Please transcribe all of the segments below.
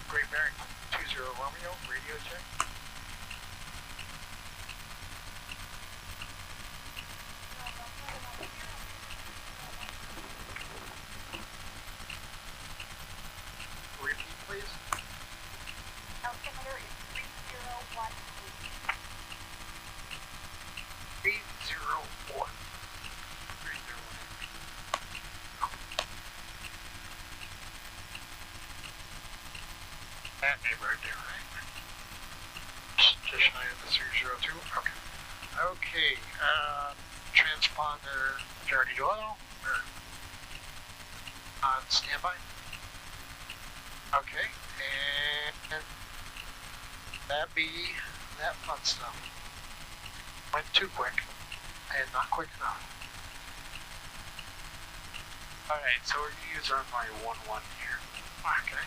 Great Barrington 20 Romeo, radio check. Repeat, please. Altimeter is 3018. 301. 301. That neighborhood there, right? Just shy of the 302. Okay. Okay. Transponder, majority oil, or on standby. Okay, and that fun stuff went too quick and not quick enough. Alright, so we're going to use runway 11 here. Okay.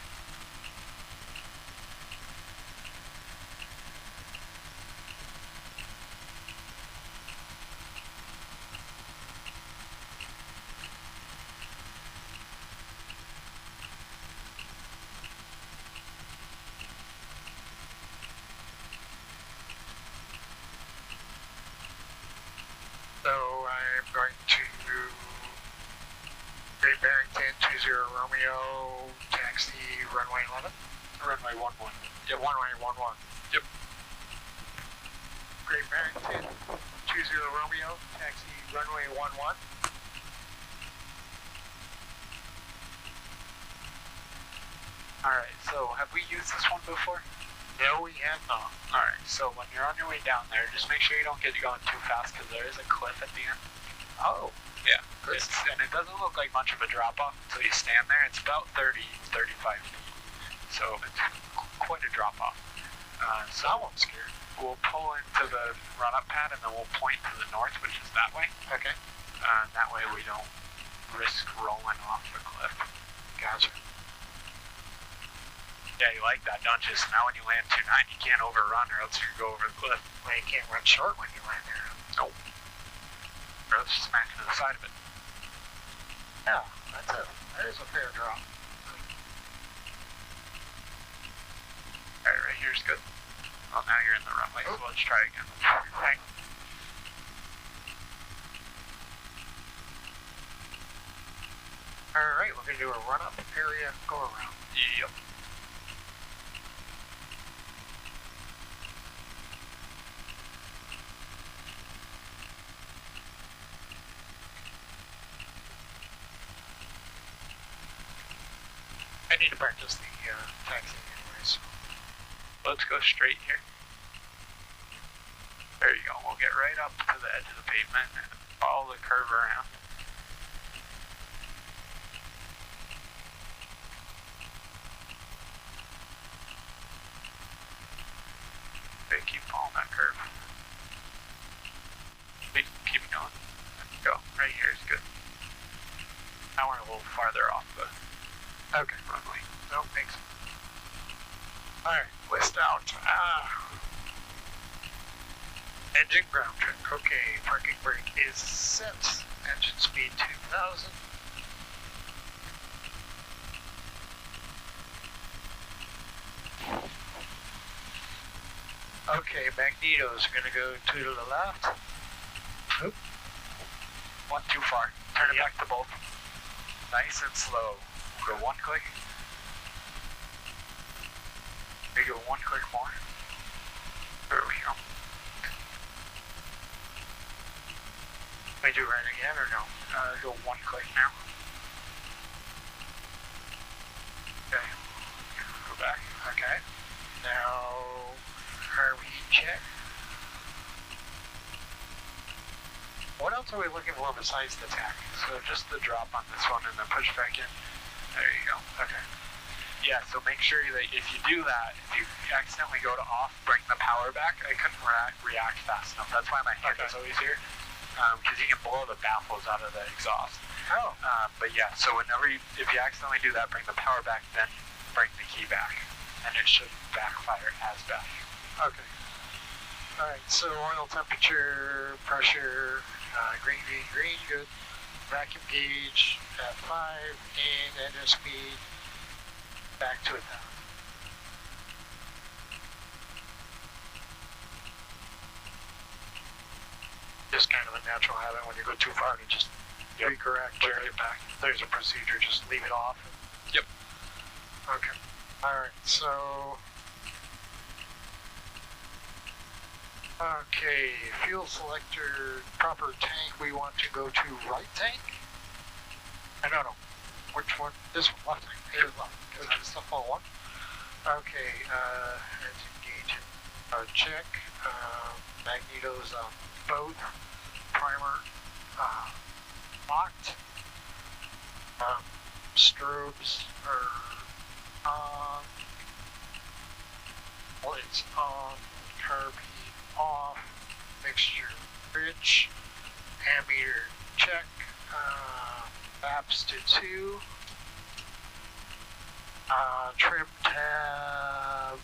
So I'm going to Great Barrington 20 Romeo, taxi runway 11. Runway 11. Yeah, runway 11. Yep. Great Barrington 20 Romeo, taxi runway 11. Alright, so have we used this one before? No, we have not. Alright, so when you're on your way down there, just make sure you don't get going too fast because there is a cliff at the end. Oh. Yeah, and it doesn't look like much of a drop-off until you stand there. It's about 30, 35 feet. So it's quite a drop-off. So I'm scared. We'll pull into the run-up pad and then we'll point to the north, which is that way. Okay. That way we don't risk rolling off the cliff. Gotcha. Yeah, you like that, don't you? So now when you land 29, you can't overrun or else you go over the cliff. Well, you can't run short when you land there. Nope. Or else you smack into the side of it. Yeah, that is a fair drop. Alright, right here's good. Well, now you're in the runway, so let's try again. Hang. Alright, we're going to do a run-up area, go around. Yep. I need to practice the taxi anyways. Let's go straight here. There you go. We'll get right up to the edge of the pavement and follow the curve around. Okay, keep following that curve. Keep going. Go. Right here is good. Now we're a little farther off the runway. No, thanks. Alright, list out. Engine ground check. Okay, parking brake is set. Engine speed 2000. Okay, magnetos are going to go to the left. Oop. One too far. Turn it back to both. Nice and slow. Go one click. Maybe go one click more. There we go. Can I do right again or no? Go one click now. Okay. Go back. Okay. Now, RV check. What else are we looking for besides the tack? So just the drop on this one and then push back in. There you go. Okay. Yeah, so make sure that if you do that, if you accidentally go to off, bring the power back. I couldn't react fast enough. That's why my hand is always here. Because you can blow the baffles out of the exhaust. Oh. But yeah, so whenever if you accidentally do that, bring the power back, then bring the key back. And it should backfire as bad. Okay. Alright, so oil temperature, pressure, green, good. Vacuum gauge at 5, and engine speed back back to it now. Just kind of a natural habit when you go too far to just recorrect, bring it back. There's a procedure, just leave it off. Yep. Okay. Alright, so... Okay, fuel selector, proper tank, we want to go to right tank? I don't know. Which one? This one, left tank. It is left. Because it's the full one. Okay, let's engage it. Check. Magnetos on both. Primer locked. Strobes are on. Lights on. Carb heat off. Mixture rich. Ammeter check. Maps to 2. Trim tab,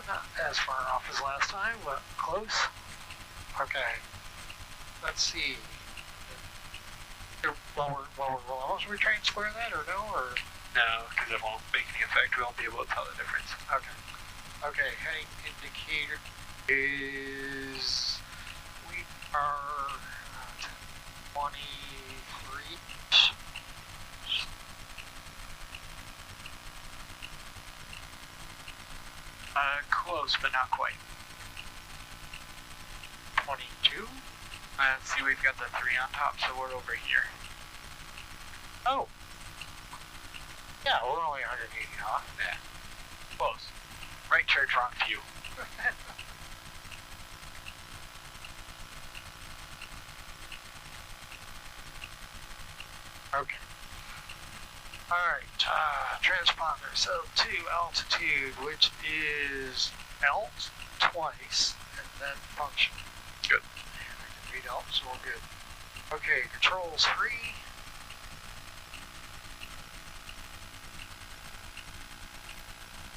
not as far off as last time, but close. Okay. Let's see. While we're rolling, should we try and square that or no? Or No, because it won't make any effect. We won't be able to tell the difference. okay. Okay, heading indicator is we are 23. Close, but not quite. 22? See, we've got the 3 on top, so we're over here. Oh. Yeah, we're only 180 off. Yeah. Close. Right church, wrong pew. Okay. Alright, transponder, so to altitude, which is alt twice, and then function. Good. And I can read alt, so we're good. Okay, controls free.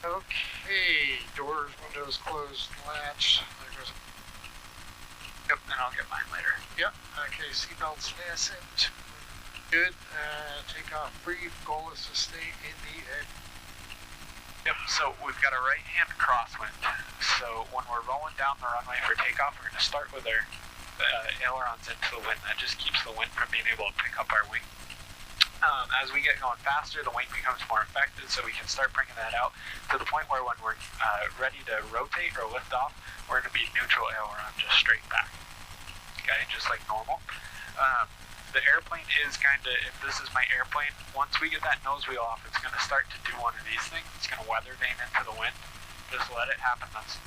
Okay, doors, windows closed, latch. There goes. Yep, and I'll get mine later. Yep, okay, seatbelts fastened. Good. Take off brief. Goal is to stay in the air. Yep, so we've got a right-hand crosswind. So when we're rolling down the runway for takeoff, we're going to start with our ailerons into the wind. That just keeps the wind from being able to pick up our wing. As we get going faster, the wing becomes more effective, so we can start bringing that out to the point where when we're ready to rotate or lift off, we're going to be neutral aileron, just straight back. Okay, just like normal. The airplane is kind of, if this is my airplane, once we get that nose wheel off, it's going to start to do one of these things. It's going to weather vane into the wind. Just let it happen. That's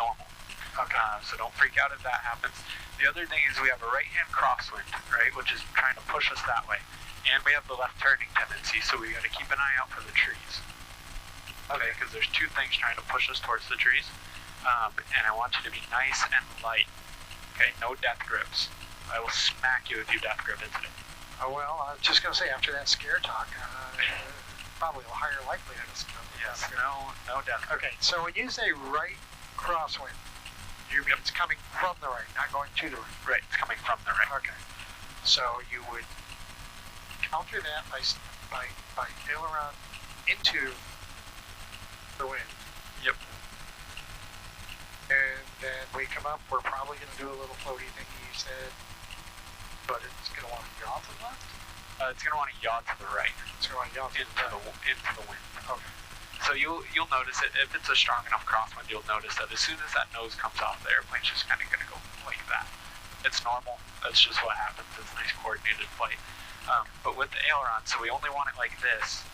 normal. Okay. So don't freak out if that happens. The other thing is we have a right-hand crosswind, right, which is trying to push us that way. And we have the left turning tendency, so we got to keep an eye out for the trees. Okay, because there's 2 things trying to push us towards the trees. And I want you to be nice and light. Okay, no death grips. I will smack you if you death grip into it. Oh, well, I was just going to say, after that scare talk, probably a higher likelihood of scare. Yes, no death grip. Okay, so when you say right crosswind, you mean it's coming from the right, not going to the right. Right, it's coming from the right. Okay. So you would counter that by aileron into the wind. Yep. And then we come up, we're probably going to do a little floaty thing you said, but it's going to want to yaw to the left? It's going to want to yaw to the right. It's going to want to yaw to into the wind. Okay. So you'll notice it, if it's a strong enough crosswind, you'll notice that as soon as that nose comes off, the airplane's just kind of going to go like that. It's normal. That's just what happens. It's a nice coordinated flight. But with the aileron, so we only want it like this.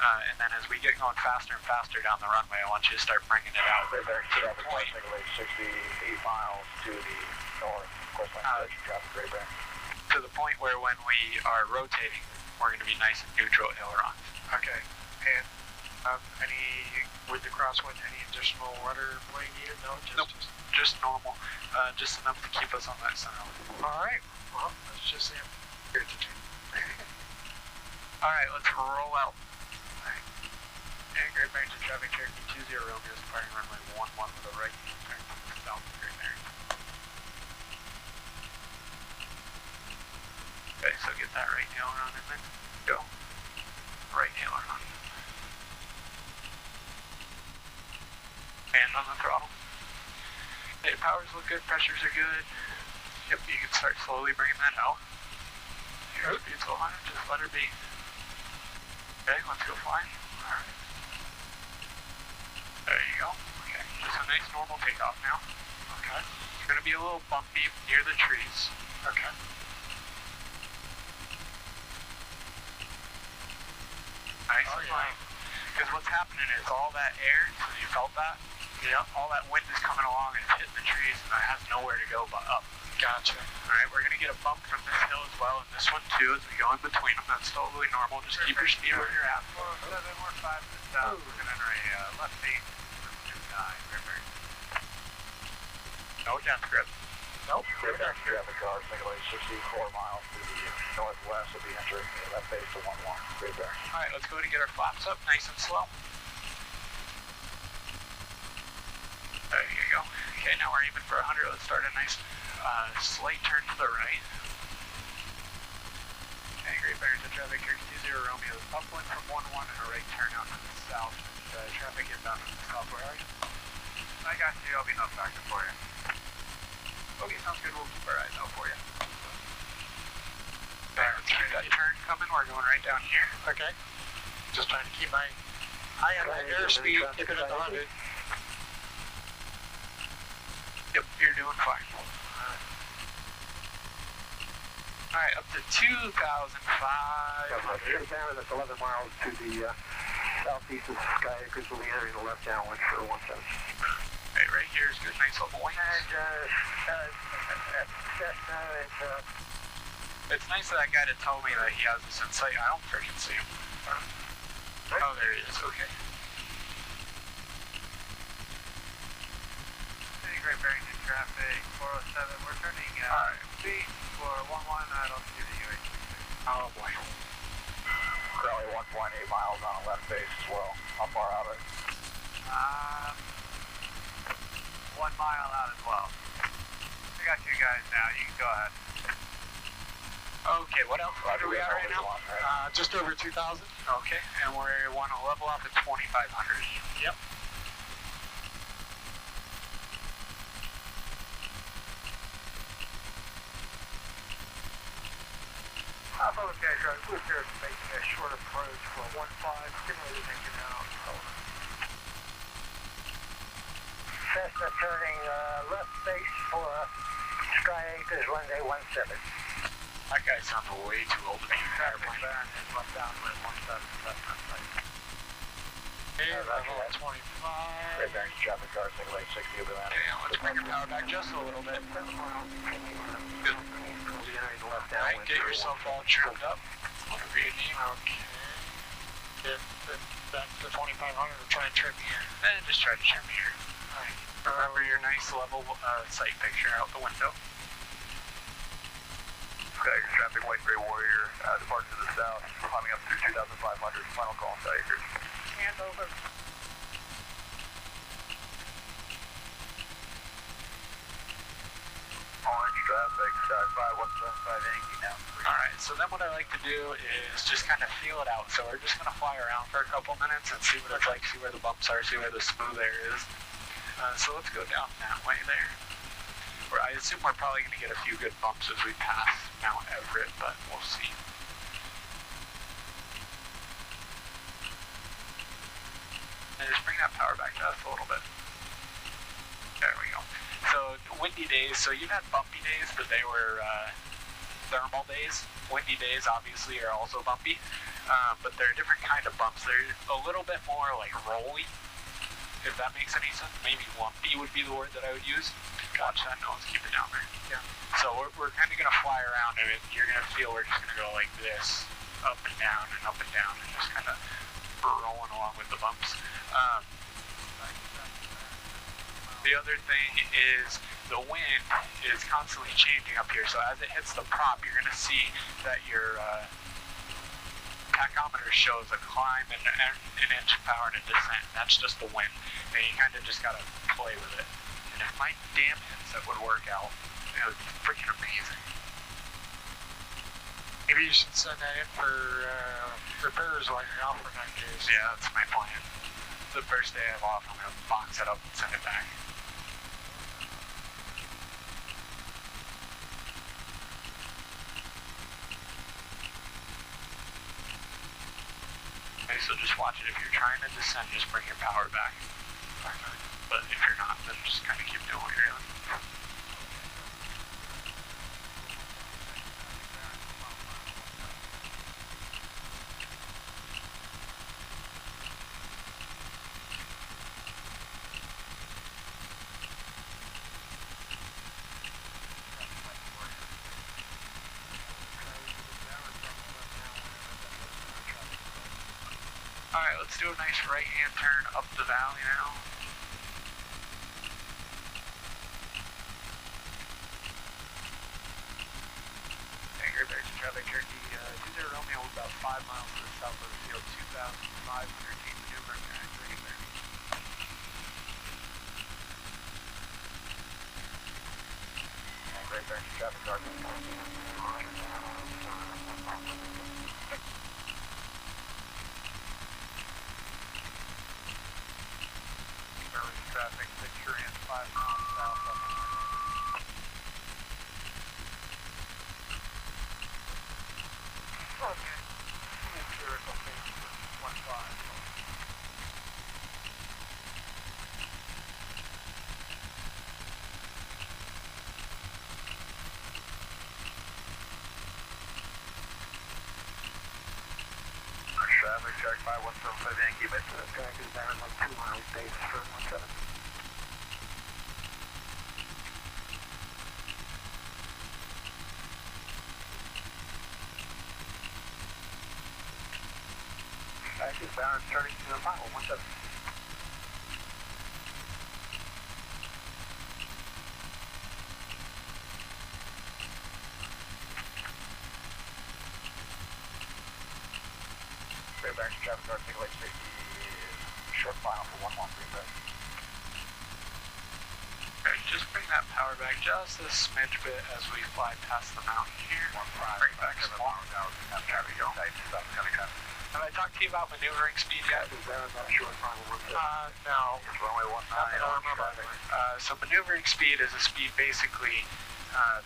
And then as we get going faster and faster down the runway, I want you to start bringing it out to the point. 68 miles to the north. Of course, my traffic right back. To the point where when we are rotating, we're going to be nice and neutral ailerons. Okay. And with the crosswind, any additional rudder plane needed? No, just normal. Just enough to keep us on that center line. All right. Well, let's just say here to do. All right, let's roll out. And Great Barrington traffic Cherokee 20 Romeo is departing runway 11 with a right turn to the south of Great Barrington. Okay, so get that right aileron in there. Go. Right aileron. Hand on the throttle. Hey, powers look good, pressures are good. Yep, you can start slowly bringing that out. Your speed's low on it, just let her be. Okay, let's go flying. Alright. There you go. Okay, just a nice normal takeoff now. Okay. It's gonna be a little bumpy near the trees. Okay. Nice and flying. Because what's happening is all that air, so you felt that? Yeah. All that wind is coming along and it's hitting the trees and it has nowhere to go but up. Gotcha. Alright, we're gonna get a bump from this hill as well, and this one too, as we go in between them. That's totally normal. Just keep your speed where you're at. 407, we're 5 to the south. We're gonna enter a left base for 29. River. No death grip. Nope. Clear back traffic car, single 64 miles to the northwest of the entry. Left base to 11. Clear back. Alright, let's go to get our flaps up, nice and slow. There you go. Okay, now we're aiming for 100. Let's start a nice slight turn to the right. Okay, Great Bears to traffic here, 20 Romeo. Upwind from 11 and a right turn out to the south. Traffic inbound to the south. Where are you? I got you. I'll be no factor for you. Okay, sounds good. We'll keep our eyes out for you. Alright, let's keep that turn coming. We're going right down here. Okay. Just trying to keep my eye on that airspeed, keeping it at 100. Yep, you're doing fine. Alright, up to 2,500. Down and it's 11 miles to the southeast of Sky Acres. We'll be entering the left downwind for 17. Right, right here is good, nice little wings. It's nice of that guy to tell me that he has this in sight. I don't freaking see him. Oh, there he is. Okay. Great bearing in traffic, 407. We're turning speed for 11. I don't see the UH. Oh boy. Currently 1.8 miles on a left base as well. How far out of it? 1 mile out as well. I got you guys now. You can go ahead. Okay, what else? What are we at right now? Just over 2,000. Okay, and we want to level up at 2,500. Yep. Alpha okay, Charlie. Blue Spirit making a short approach for 15. Stimulated making out. Cessna turning left base for Sky Acres, runway 17. That guy sounds way too old to be an airplane. Left downwind 17. Cessna site. Okay, level 25. Great bearing traffic car, single 860 over that. Okay, let's bring your power back just a little bit. Good. Alright, get yourself all trimmed up. Whatever you need. Okay. Get back to 2,500 or try and trim here. And just try to trim here. Alright. Remember your nice level sight picture out the window. Sky Acres traffic, White Gray Warrior, departing to the south, climbing up through 2,500, final call, Sky Acres. Hand over. Orange traffic, Sky 5175 Yankee now. Alright, so then what I like to do is just kind of feel it out. So we're just going to fly around for a couple minutes and see what it's like, see where the bumps are, see where the smooth air is. So let's go down that way there. Where I assume we're probably going to get a few good bumps as we pass Mount Everett, but we'll see. And just bring that power back to us a little bit. There we go. So windy days, so you've had bumpy days, but they were thermal days. Windy days obviously are also bumpy, but they're a different kind of bumps. They're a little bit more like rolly, if that makes any sense. Maybe lumpy would be the word that I would use. Watch that nose, keep it down there. Yeah. So we're kind of going to fly around and you're going to feel we're just going to go like this, up and down and up and down and just kind of rolling along with the bumps. The other thing is the wind is constantly changing up here. So as it hits the prop, you're going to see that your tachometer shows a climb and an inch of power and a descent. That's just the wind. And you kind of just got to play with it. And if my damn headset would work out, it would be freaking amazing. Maybe you should send that in for repairs while you're out for 9 days. Yeah, that's my plan. the first day I have off, I'm going to box it up and send it back. Okay, so just watch it. If you're trying to descend, just bring your power back. Okay. But if you're not, then just kind of keep doing what you're doing. Alright, let's do a nice right-hand turn up the valley now. Anchor back to traffic, Cherokee 20 Romeo, about 5 miles to the south of the field, 2,500 feet maneuvering, right there. Anchor back to traffic, Sergeant. Traffic, picture in 5 miles south of the okay. Make sure it's okay for 1-5. Traffic, check 5175 Yankee, but this guy is down like 2 miles base for 17. Active bound, starting to the final, 17. Back to traffic, guard, take like 60, short final for 113, right? Okay, just bring that power back just a smidge bit as we fly past the mountain here. 15, Bring it back small. There we go. Nice stuff, coming up. Have I talked to you about maneuvering speed yet? Short final, 17. No. It's runway 19. So maneuvering speed is a speed basically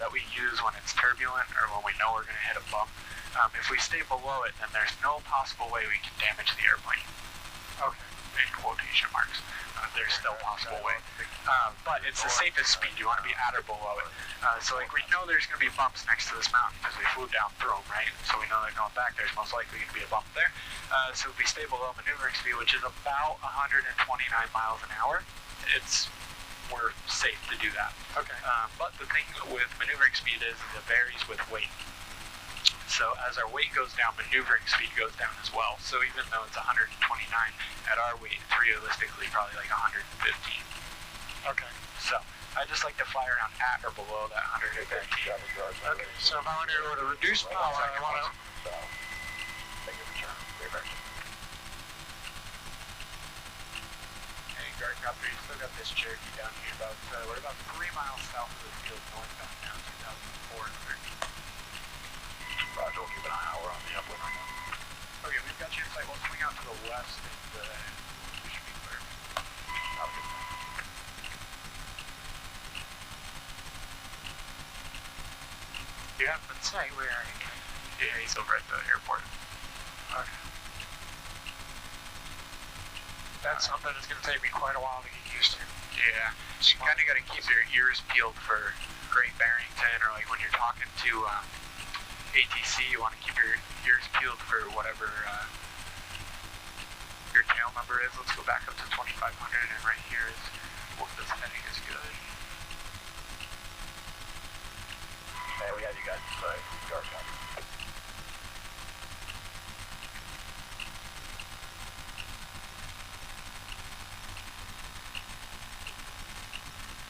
that we use when it's turbulent or when we know we're going to hit a bump. If we stay below it, then there's no possible way we can damage the airplane. Okay. In quotation marks. There's still a possible way. But it's the safest speed. You want to be at or below it. So like we know there's going to be bumps next to this mountain because we flew down through them, right? So we know that going back there's most likely going to be a bump there. So if we stay below maneuvering speed, which is about 129 miles an hour, we're safe to do that. Okay. But the thing with maneuvering speed is it varies with weight. So as our weight goes down, maneuvering speed goes down as well. So even though it's 129, at our weight, it's realistically probably like 115. Okay. So I just like to fly around at or below that 115. Okay, so if I want to go to reduce power, I want to... Hey, Garden Copter, you still got this Cherokee down here. We're about 3 miles south of the field, northbound now, 2004 and 13. Roger, we'll keep an eye out. We're on the upwind right now. Okay, we've got you in sight. We'll swing out to the west and we should be clear. Okay. You haven't been sight, where are you? Yeah, he's over at the airport. Okay. That's something that's going to take me quite a while to get used to. Yeah, you kind of got to keep your ears peeled for Great Barrington, or like when you're talking to ATC, you want to keep your ears peeled for whatever your tail number is. Let's go back up to 2500, and right here is what this heading is good. Hey, we got you guys inside. Guard copy.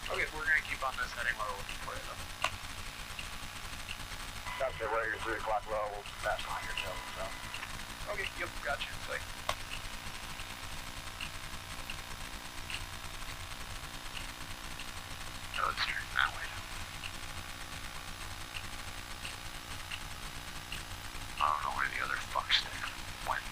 Okay, we're going to keep on this heading while we're looking for it though. Copy, right here, 3 o'clock low. We'll pass behind your tail, so. Okay, yep, got you in sight. So let's turn that way. I don't know where the other fuck stick went.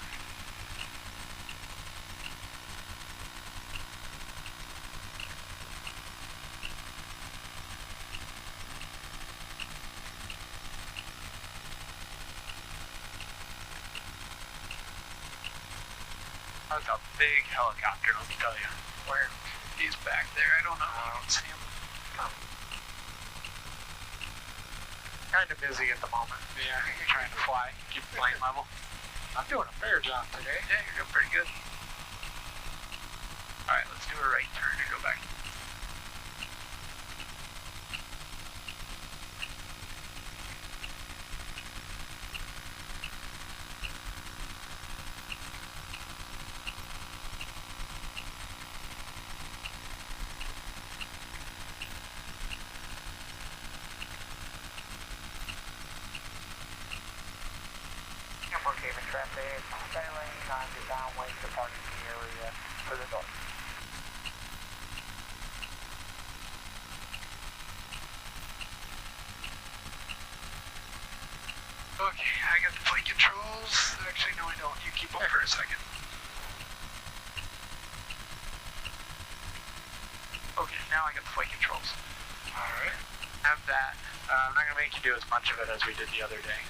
That's a big helicopter, let me tell you. Where? He's back there. I don't know. I don't see him. Kind of busy at the moment. Yeah, you're trying to fly. Keep the plane level. I'm doing a fair job today. Yeah, you're doing pretty good. Alright, let's do a right turn and go back. Cayman traffic, sailing on the downwind departing the area for the north. Okay, I got the flight controls. Actually, no, I don't. You keep up for a second. Okay, now I got the flight controls. Alright. Have that. I'm not going to make you do as much of it as we did the other day.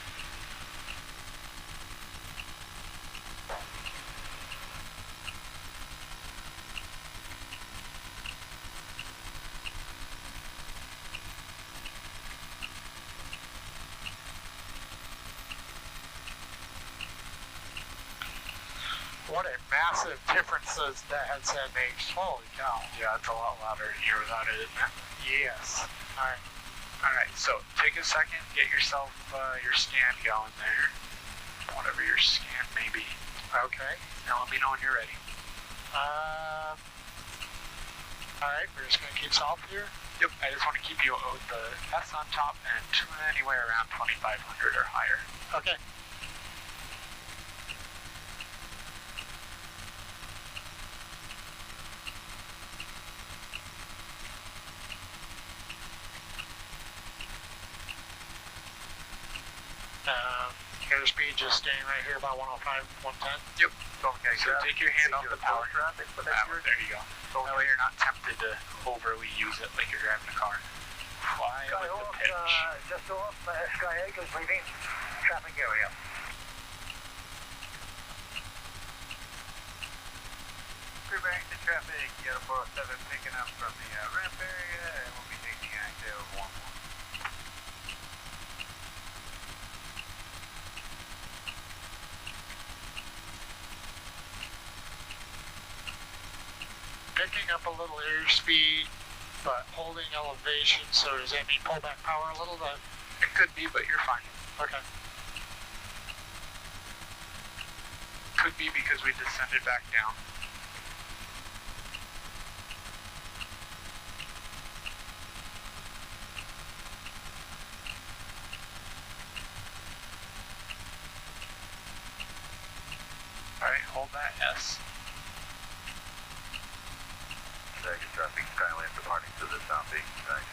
What a massive difference that headset makes. Holy cow. Yeah, it's a lot louder in here without it, isn't it? Yes. Alright. Alright, so take a second, get yourself your scan going there. Whatever your scan may be. Okay. Now let me know when you're ready. Alright, we're just going to keep south here. Yep, I just want to keep you with the S on top and anywhere around 2500 or higher. Okay. Airspeed just staying right here about 105, 110. Yep. Okay, so take your hand off the power. Traffic, but There you go. That way you're not tempted to overly use it like you're driving a car. Fly with the pitch. Just off Sky Eagles leaving traffic area. Preparing to traffic, Yellow 407 picking up from the ramp area, and we'll be taking active 1-1. Picking up a little airspeed, but holding elevation, so does that mean pull back power a little bit? It could be, but you're fine. Okay. Could be because we descended back down. Alright, hold that S. Second traffic, Skyland departing to the southeast. Thanks.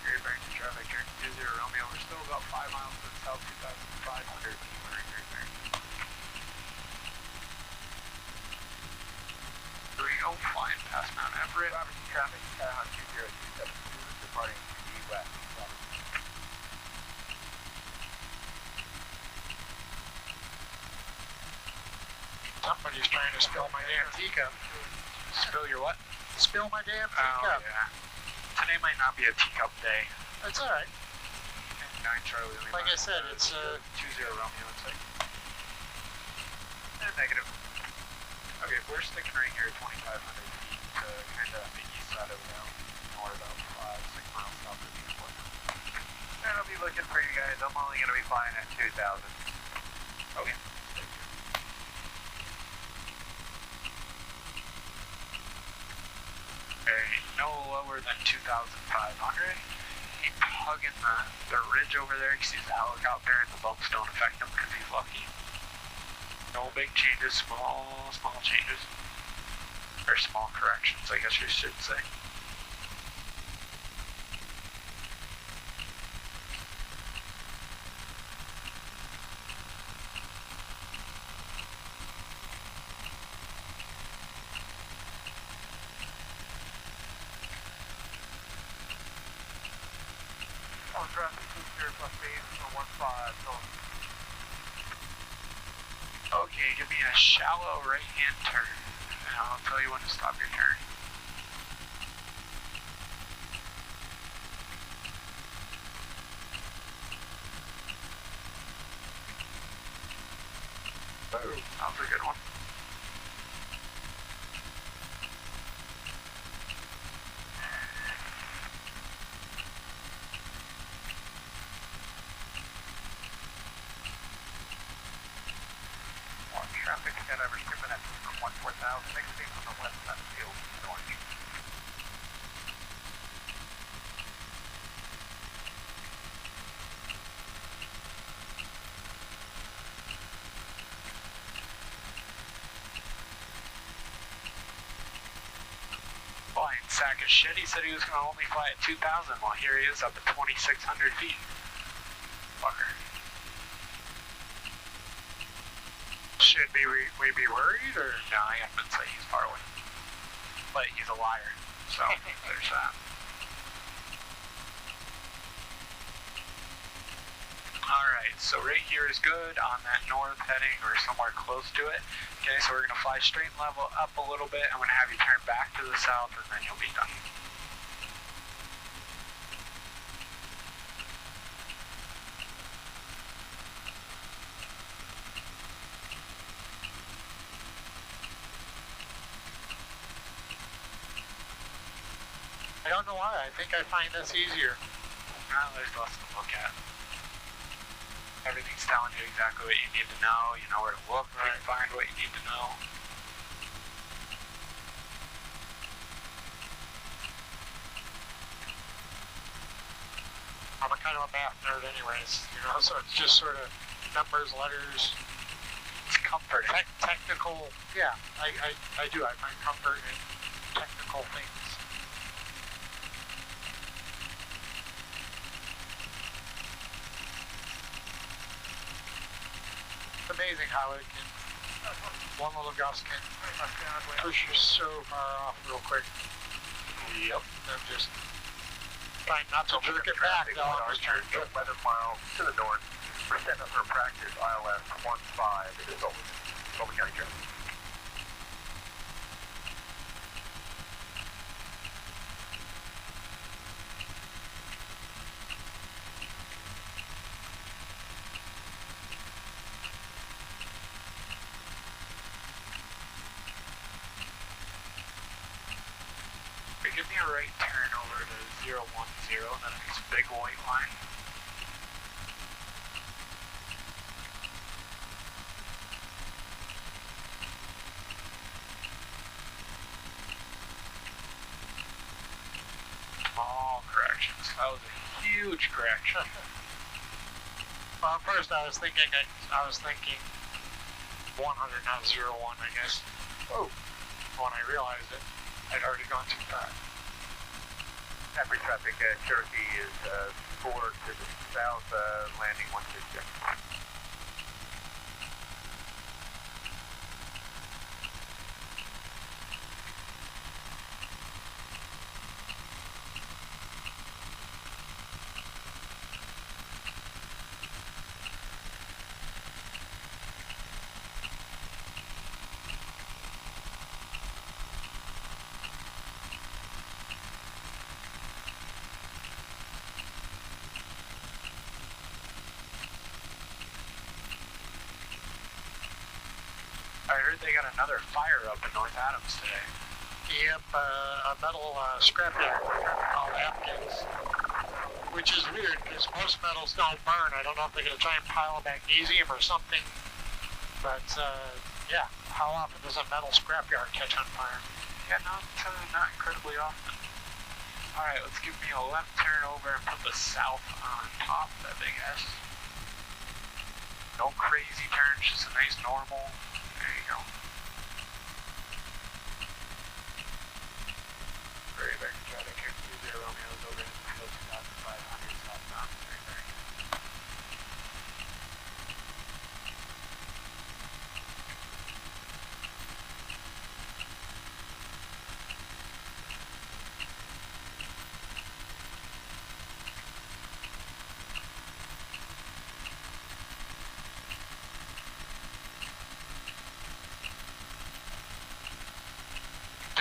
Great Barrington traffic here. 20 Romeo. We're still about 5 miles to the south, 2,500 feet. Great Barrington. 30 flying past Mount Everett. Robertson traffic, 20272, departing to the west. Somebody's trying to spill my damn teacup. Spill your what? Spill my damn Oh, teacup. yeah. Today might not be a teacup day. That's alright. 9 Charlie Lima. Like I said, it's 20 Romeo inside. Negative. Okay, we're sticking right here at 2,500 feet to kind of the east side of the mountain. Or about 5-6 miles south of the airport. And I'll be looking for you guys. I'm only going to be flying at 2,000. Okay. No lower than 2,500. Keep hugging the ridge over there because he's a helicopter and the bumps don't affect him because he's lucky. No big changes, small changes. Or small corrections, I guess you should say. On traffic, plus speed, 15, so. Okay, give me a shallow right-hand turn, and I'll tell you when to stop your turn. Oh, that was a good one. Traffic at average 2 minutes from 14,000, next speed from the west side of the field, orange. Flying sack of shit, he said he was going to only fly at 2,000, well here he is up at 2,600 feet. Fucker. Should we be worried, or? No, I haven't say he's far away. But he's a liar, so there's that. Alright, so right here is good on that north heading or somewhere close to it. Okay, so we're going to fly straight and level up a little bit. I'm going to have you turn back to the south and then you'll be done. I don't know why. I think I find this easier. Well, there's less to look at. Everything's telling you exactly what you need to know. You know where to look to find what you need to know. I'm a kind of a math nerd anyways, you know, so it's just sort of numbers, letters. It's comforting. Technical, yeah, I do. I find comfort in technical things. It's amazing how it can, one little gust can push you so far off real quick. Yep. I'm just trying not to jerk it back though. I'm just trying to 11 miles to the north. We're setting up for practice ILS 15. It is Sullivan County traffic. Give me a right turn over to 010, that makes a big white line. Small corrections. That was a huge correction. Well, at first I was thinking 100, not 01, I guess. Oh, when I realized it, I'd already gone too far. Average traffic at Cherokee is 4 to the south, landing 166. I heard they got another fire up in North Adams today. Yep, a metal scrapyard called Atkins, which is weird because most metals don't burn. I don't know if they're going to try and pile a magnesium or something, but yeah, how often does a metal scrapyard catch on fire? Yeah, not incredibly often. Alright, let's give me a left turn over and put the south on top of that big S. No crazy turns, just a nice normal. There you go. Very big traffic here. 20 Romeo's over in the 2,500 southbound. Very, very good.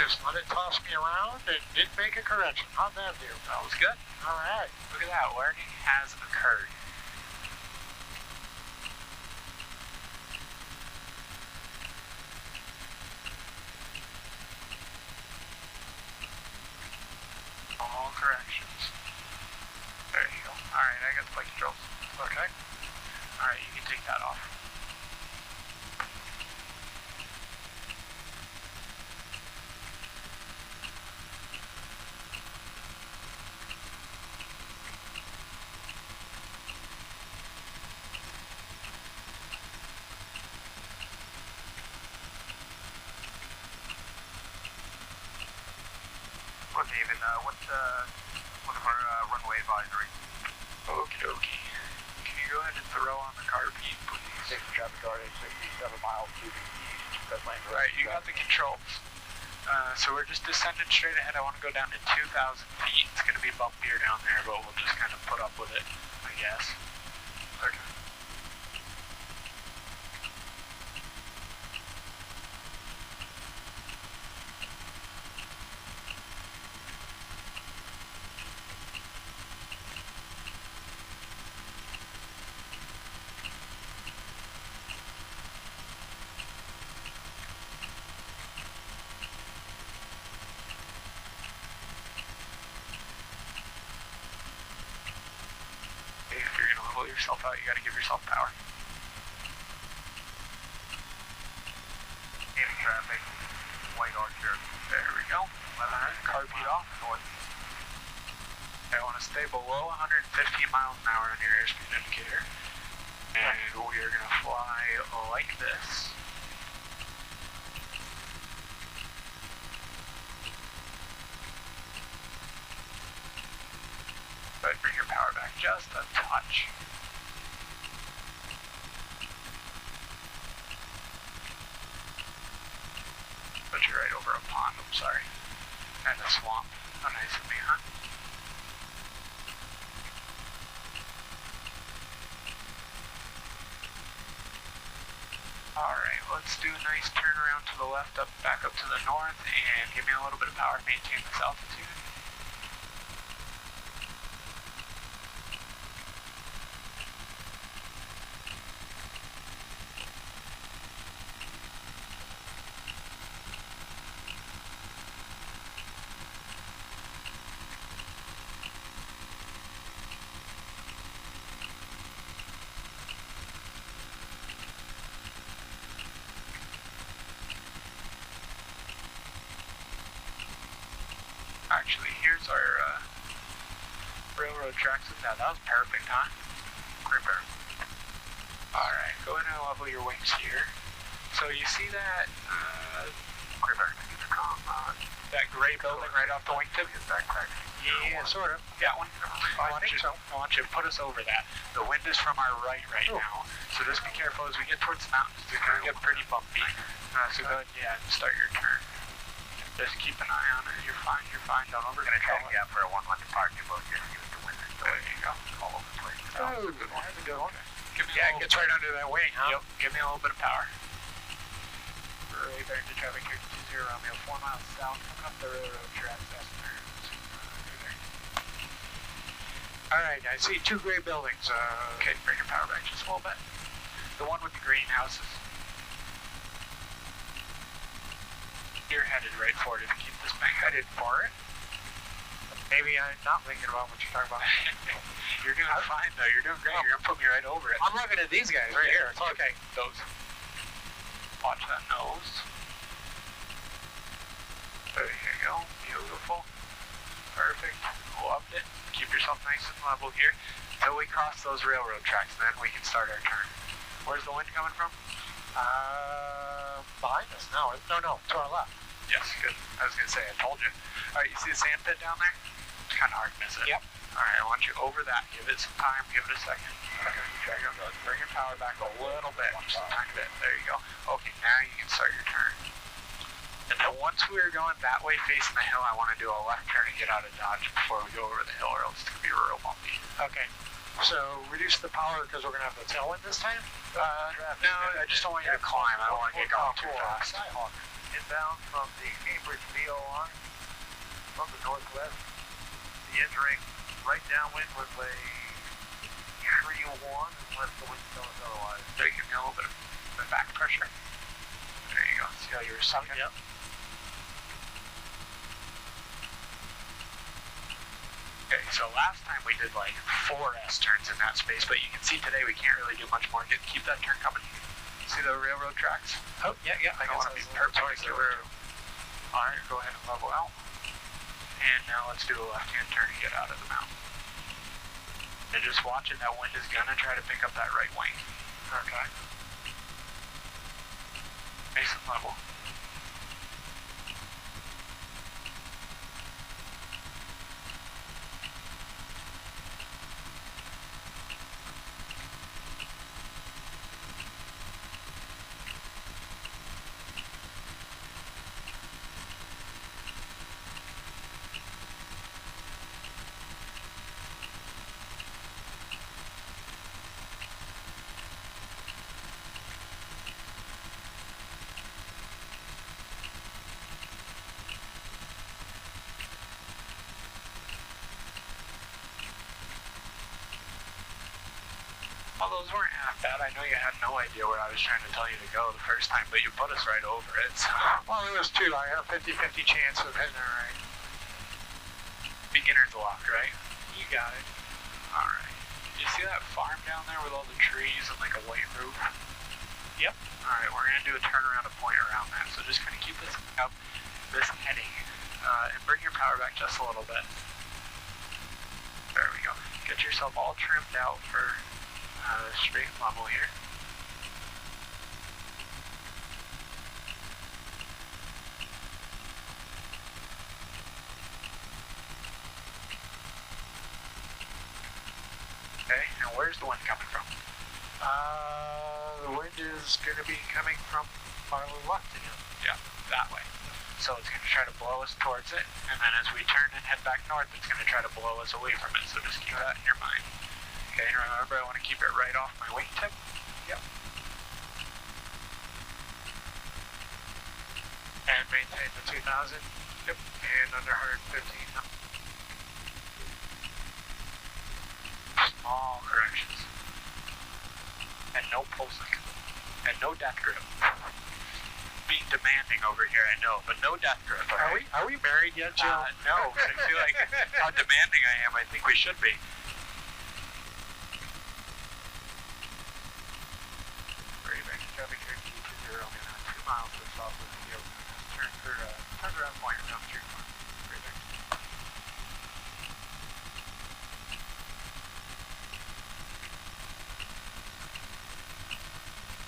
just let it toss me around and didn't make a correction. How'd that do? That was good. Alright. Look at that. Learning has occurred. All corrections. There you go. Alright, I got the bike controls. Okay. Alright, you can take that off. Look, David, what's one of our runway advisory? Okie dokie. Can you go ahead and throw on the car beat, please? Safety traffic guard at 67 miles to the east. That's lane Alright, you got the controls. So we're just descending straight ahead. I want to go down to 2,000 feet. It's going to be bumpier down there, but we'll just kind of put up with it, I guess. Okay. If you're going to level yourself out, you got to give yourself power. In traffic, white archer. There we go. Car beat off. North. I want to stay below 115 miles an hour on your airspeed indicator. And we are going to fly like this. But bring your power back just a touch. But you're right over a pond, I'm sorry. And a swamp. How nice of me, huh? Alright, let's do a nice turn around to the left, back up to the north, and give me a little bit of power to maintain this altitude. Actually, here's our railroad tracks. Now, that was perfect, huh? Creeper. Alright, go ahead and level your wings here. So you see that Creeper. that gray building right off the wingtip? Backpack. Yeah, Sort of. that one. I think so. I want you to put us over that. The wind is from our right Oh. now, so just be careful as we get towards the mountains. It's going to get pretty bumpy. So go ahead, yeah, and start your turn. Just keep an eye on it. You're fine. Don't We're going to try overcontrol to get out for a 1-month departure, but just use the wind. There you go. All over the place. Oh, good one. Good one. Give me Yeah, a it little, gets right under that wing, huh? Yep, give me a little bit of power. Right there into traffic here, 20 Romeo, 4 miles south, coming up the railroad tracks. Alright, I see two gray buildings. Okay, bring your power back just a little bit. The one with the greenhouses. You're headed right for it if you keep this bank. Headed for it. Maybe I'm not thinking about what you're talking about. You're doing fine though, you're doing great. You're gonna put me right over it. I'm looking at these guys right here. It's okay. Those. Watch that nose. There you go. Beautiful. Perfect. Loved it. Keep yourself nice and level here until we cross those railroad tracks, then we can start our turn. Where's the wind coming from? Behind us now. No, to our left. Yes, good. I was gonna say, I told you. Alright, you see the sand pit down there? It's kinda hard to miss it. Yep. Alright, I want you over that. Give it some time, give it a second. Okay, drag it, bring your power back a little bit, just a tiny bit. There you go. Okay, now you can start your turn. And then once we're going that way facing the hill, I want to do a left turn and get out of Dodge before we go over the hill, or else it's going to be real bumpy. Okay. So reduce the power because we're going to have the tailwind this time? No, I just don't want you to climb. I don't want you to go too fast. inbound from the Cambridge VOR from the northwest. The entering right downwind with a 3-1 unless the wind tells us otherwise. So you give me a little bit of back pressure. There you go. See how you were sucking? Yep. Okay, so last time we did like 4 S turns in that space, but you can see today we can't really do much more. Keep that turn coming. See the railroad tracks? Oh, yeah. I don't want to be perpendicular. Alright, go ahead and level out. And now let's do a left-hand turn and get out of the mountain. And just watching that wind is gonna try to pick up that right wing. Okay. Nice and level. Well, those weren't half bad. I know you had no idea where I was trying to tell you to go the first time, but you put us right over it. So. Well, it was 2. I had a 50-50 chance of hitting it right. Beginner's luck, right? You got it. Alright. You see that farm down there with all the trees and like a white roof? Yep. Alright, we're going to do a turnaround a point around that. So just kind of keep this up, this heading, and bring your power back just a little bit. There we go. Get yourself all trimmed out for straight level here. Okay, and where's the wind coming from? The wind is going to be coming from my left again. Yeah, that way. So it's going to try to blow us towards it, and then as we turn and head back north, it's going to try to blow us away from it. So just keep that in your mind. Okay, and remember, I want to keep it right off my wingtip. Yep. And maintain the 2000. Yep. And under 115. Small corrections. And no pulsing. And no death grip. Being demanding over here, I know, but no death grip. Right? Are we married yet, Joe? No, I feel like how demanding I am, I think we should be. Traffic here, T20, only 2 miles to the south of the field. Turn around point around 3 miles. Right there.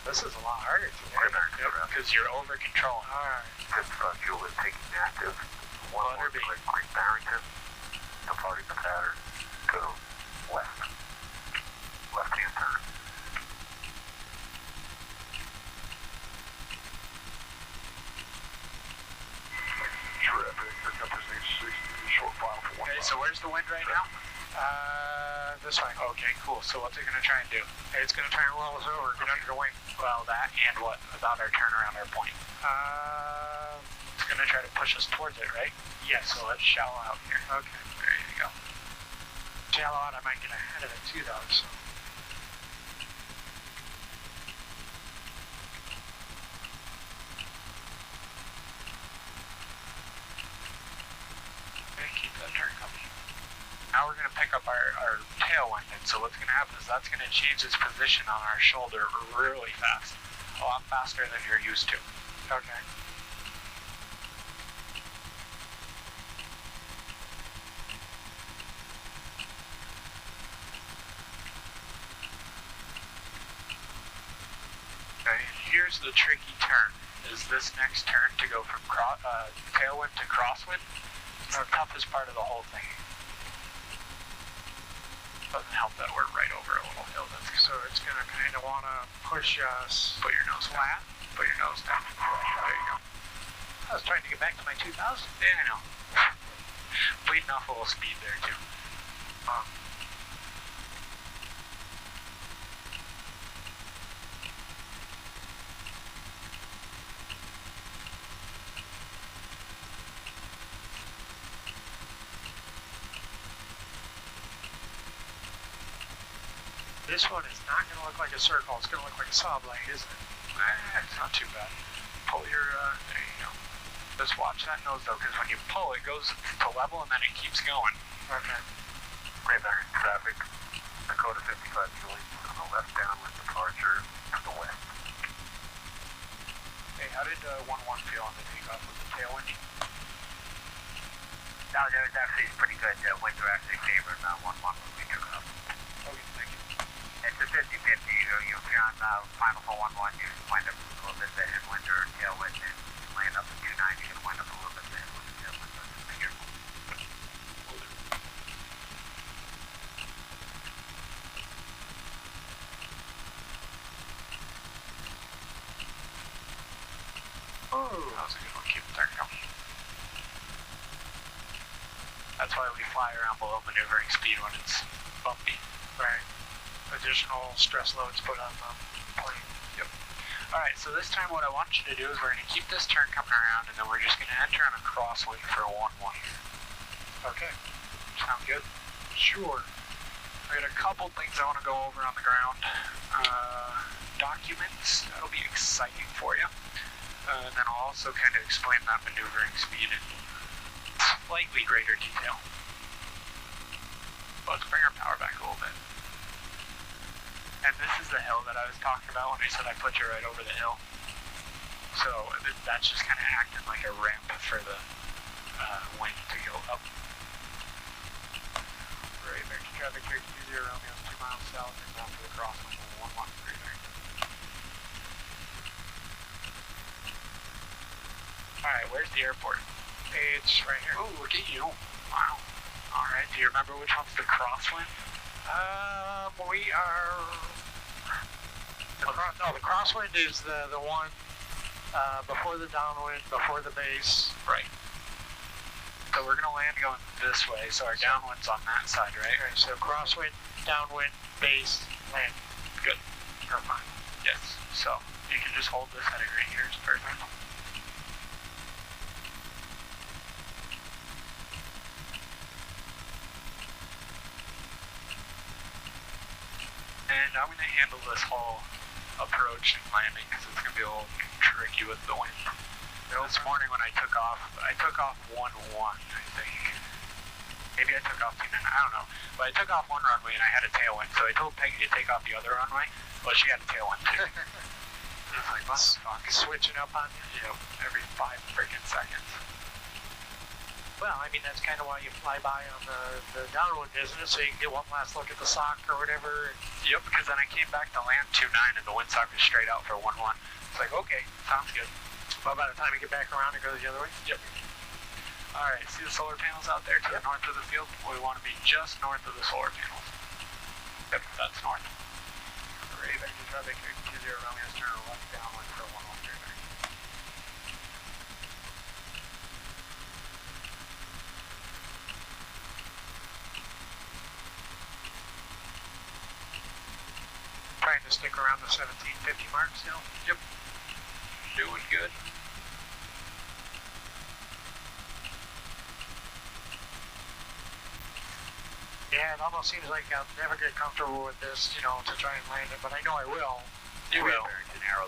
This is a lot harder today. Because you're over controlling. Alright. This fuel is taking active. One more Great Barrington, departing the pattern, go west. Left-hand turn. Okay, so where's the wind right now? This way. Okay, cool. So what's it going to try and do? It's going to try and roll us over, get under the wing. Well, that and what about our turnaround, our point? It's going to try to push us towards it, right? Yes. So let's shallow out here. Okay. There you go. Shallow out, I might get ahead of it too, though, so. Okay, keep that turn coming. Now we're going to pick up our tailwind, and so what's going to happen is that's going to change its position on our shoulder really fast. A lot faster than you're used to. Okay. Okay, and here's the tricky turn. Is this next turn to go from tailwind to crosswind? It's the toughest part of the whole thing. Doesn't help that we're right over a little hill. So it's going to kind of want to push us. Put your nose flat. Put your nose down. There you go. I was trying to get back to my 2000. Yeah, I know. Bleeding off a little speed there, too. This one is not going to look like a circle. It's going to look like a saw blade, isn't it? It's not too bad. Pull your, there you go. Just watch that nose though, because when you pull, it goes to level and then it keeps going. Okay. Rayberry traffic, Dakota 55 Julie, on the left downwind departure to the west. Hey, how did 1-1 feel on the takeoff with the tailwind? No, there was actually pretty good. Winds were actually favored 1-1 when we took off. Okay, thank you. It's a 50-50. If you're on final for 1-1, you wind up a little bit the headwind or tailwind, and you land up at 290, you're going to wind up a little bit the headwind or tailwind, so just be careful. Oh, that was a good one. Keep the turn coming. That's why we fly around below maneuvering speed when it's bumpy. Right. Additional stress loads put on the plane. Yep. Alright, so this time what I want you to do is we're going to keep this turn coming around and then we're just going to enter on a crosswind for a 1-1. Okay. Sound good? Sure. I got a couple things I want to go over on the ground. Documents, that'll be exciting for you. And then I'll also kind of explain that maneuvering speed in slightly greater detail. Let's bring our power back a little bit. And this is the hill that I was talking about when I said I put you right over the hill. So that's just kind of acting like a ramp for the wind to go up. Right, back to traffic here, 20 Romeo, 2 miles south and down to the crossing 1-1 right there. Alright, where's the airport? It's right here. Oh, look at you. Wow. Alright, do you remember which one's the crosswind? We are... The crosswind is the one before the downwind, before the base. Right. So we're going to land going this way, so our downwind's on that side, right? Right, so crosswind, downwind, base, land. Good. You're fine. Yes. So you can just hold this heading right here. It's perfect. And I'm going to handle this whole approach and landing because it's going to be a little tricky with the wind. This morning when I took off 1-1, I think. Maybe I took off 2-9, I don't know. But I took off one runway and I had a tailwind, so I told Peggy to take off the other runway, but she had a tailwind too. It's like, what the fuck? Switching up on you? Yep, every 5 freaking seconds. Well, I mean, that's kind of why you fly by on the downwind, isn't it? So you can get one last look at the sock or whatever. Yep, because then I came back to land 2-9 and the windsock was straight out for 1-1. It's like, okay, sounds good. But by the time you get back around, it goes the other way? Yep. Alright, see the solar panels out there to the north of the field? We want to be just north of the solar panels. Yep, that's north. Ready back to traffic, 20 Romeo's turn left downwind for 1-1 right there. Trying to stick around the 1750 mark still? Yep. Doing good. Yeah, it almost seems like I'll never get comfortable with this, you know, to try and land it, but I know I will. You will.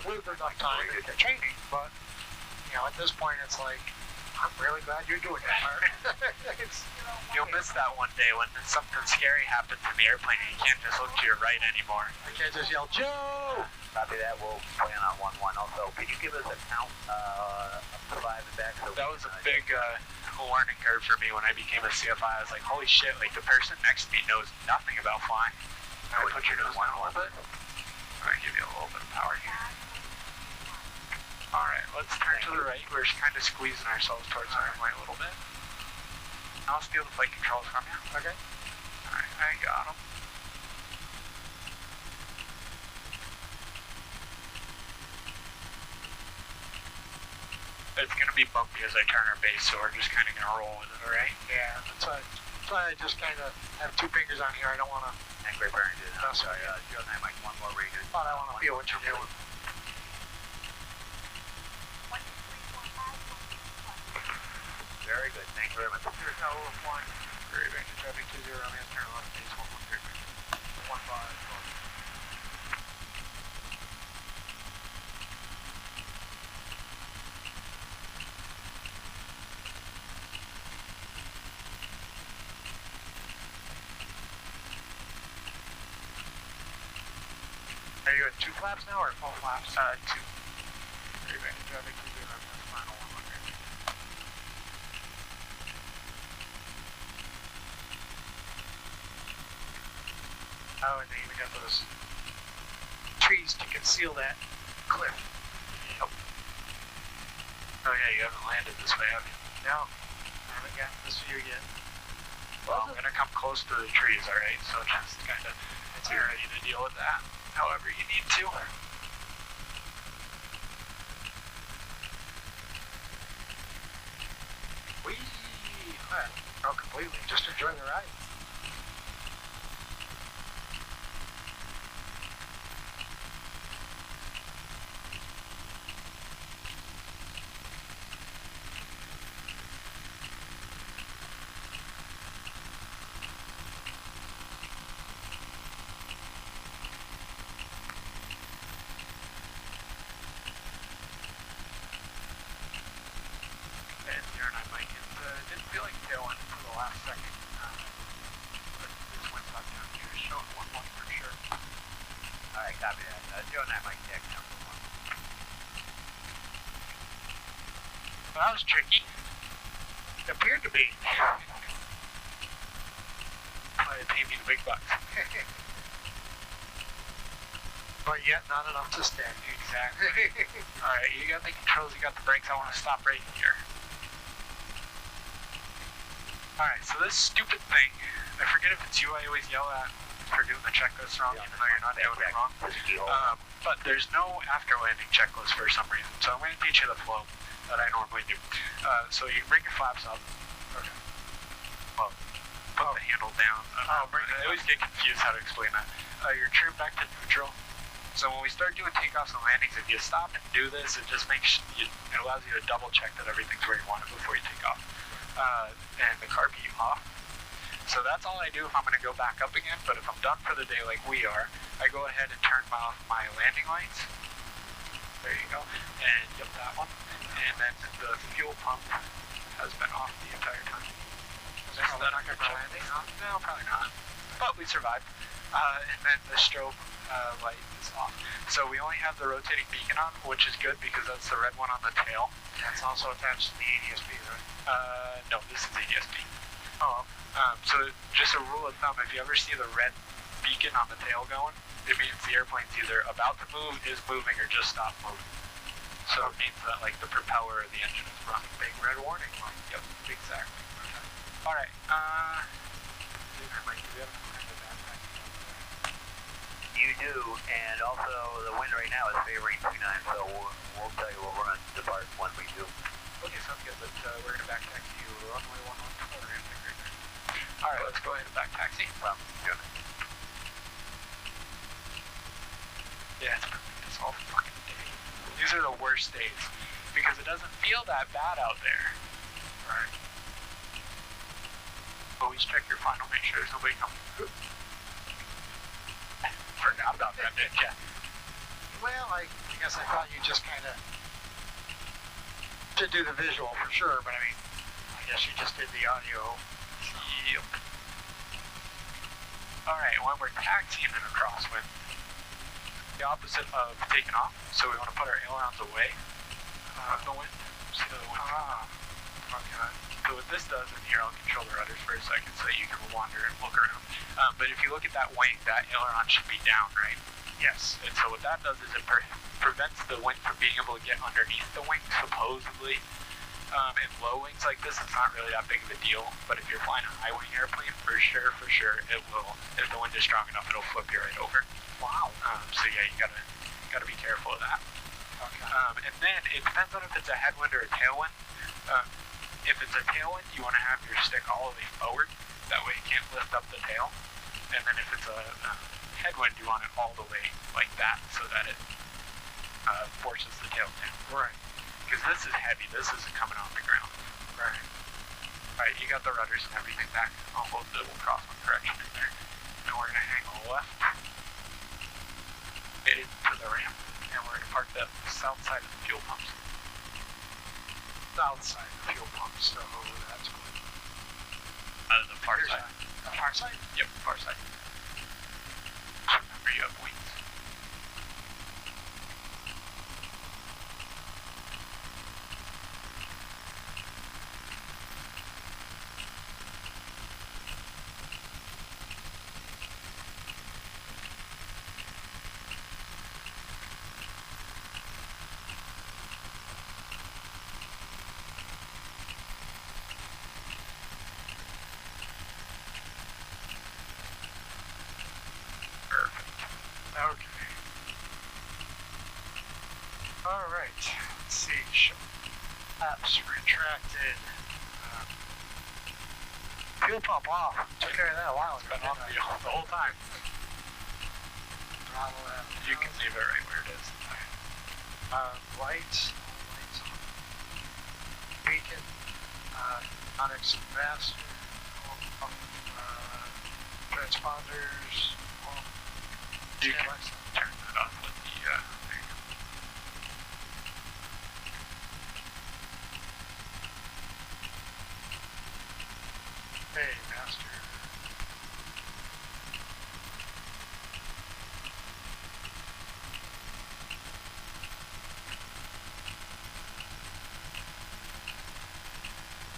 With enough time and training, but, you know, at this point it's like, I'm really glad you're doing that part. You'll miss that one day when something scary happens in the airplane and you can't just look to your right anymore. I can't just yell, Joe! Copy that, we'll plan on 1-1 also. Can you give us a count up to 5 and back? So that was a big learning curve for me when I became a CFI. I was like, holy shit, like the person next to me knows nothing about flying. I would put your nose down a little bit. I'm gonna give you a little bit of power here. Alright, let's turn to the right. We're kind of squeezing ourselves towards the runway a little bit. I'll steal the flight controls from you. Okay. Alright, I got them. It's gonna be bumpy as I turn our base, so we're just kind of gonna roll with it, alright? Yeah, that's why I just kind of have 2 fingers on here. I don't want to. And Great Barrington did. I'm sorry, 09 Mike, 1 more read. But I want to feel what you're doing. Very good, thank you very much. Here's how we're flying. Very back to traffic 20 Romeo, turn left, base 113. 15. Are you at 2 flaps now or full flaps? 2. Very advantage. I think we're doing the final 100. Oh, and then we got those trees to conceal that cliff. Yep. Oh yeah, you haven't landed this way, have you? No, I haven't gotten this view yet. Well, I'm gonna come close to the trees, alright? So just kind of be ready to deal with that however you need to. Whee! Oh, completely. Just enjoying the ride. And here and I might get didn't feel like tailwind for the last second. But this wind's not down here. Showing 1-1 for sure. Alright, copy that. Joe and I might check number 1. Well, that was tricky. It appeared to be. Why they pay me the big bucks. But yet not enough to stand. Exactly. Alright, you got the controls, you got the brakes. I want to stop right here. Alright, so this stupid thing, I forget if it's you I always yell at for doing the checklist wrong, even though you're not doing it wrong. But there's no after landing checklist for some reason, so I'm going to teach you the flow that I normally do. So you bring your flaps up. Okay. Well, put the handle down. I always get confused how to explain that. You're trimmed back to neutral. So when we start doing takeoffs and landings, if you stop and do this, it just makes it allows you to double check that everything's where you want it before you take off. And the car beat off. So that's all I do if I'm going to go back up again. But if I'm done for the day like we are, I go ahead and turn off my landing lights. There you go. And yep, that one. And then the fuel pump has been off the entire time. Is that not good for landing? No, probably not. But we survived. And then the strobe light is off. So we only have the rotating beacon on, which is good because that's the red one on the tail. That's also attached to the ADSB, right? No, this is ADSB. Oh. So just a rule of thumb, if you ever see the red beacon on the tail going, it means the airplane's either about to move, is moving, or just stopped moving. So it means that like the propeller or the engine is running. Big red warning light. Yep, exactly. Alright, You do, and also the wind right now is favoring 29, so we'll tell you what we're going to depart when we do. Okay, sounds good, but we're going to back taxi you runway 114 and right there. Alright, let's go ahead and back taxi. Well, good. Yeah, it's perfect. It's all fucking day. These are the worst days because it doesn't feel that bad out there. Right. Always check your final, make sure there's nobody coming. Forgot about that bit, yeah. Well, I guess I thought you just kind of did do the visual for sure, but I mean, I guess you just did the audio. Yep. Alright, when we're taxiing in a crosswind, the opposite of taking off, so we want to put our ailerons away from the wind. See the wind? Okay. So what this does, and here I'll control the rudders for a second so that you can wander and look around. But if you look at that wing, that aileron should be down, right? Yes. And so what that does is it prevents the wind from being able to get underneath the wing, supposedly. In low wings like this, it's not really that big of a deal. But if you're flying a high wing airplane, for sure, it will. If the wind is strong enough, it'll flip you right over. Wow. So yeah, you gotta be careful of that. Okay. And then it depends on if it's a headwind or a tailwind. If it's a tailwind, you want to have your stick all the way forward. That way it can't lift up the tail. And then if it's a headwind, you want it all the way like that so that it forces the tail down. Right. Because this is heavy. This isn't coming on the ground. Right. Alright, you got the rudders and everything back. I'll hold the little crosswind correction in there. And we're going to hang left into the ramp. And we're going to park the south side of the fuel pumps. South side of the fuel pump, so that's good. The far Here's side. The far side? Yep, far side. Remember, you have wings. Alright, let's see. Show apps retracted. Fuel pump off. Took care of that a while ago. Been on the whole time. Throttle out. You can leave it right where it is. Lights. Beacon. Onyx Master. Transponders. You can,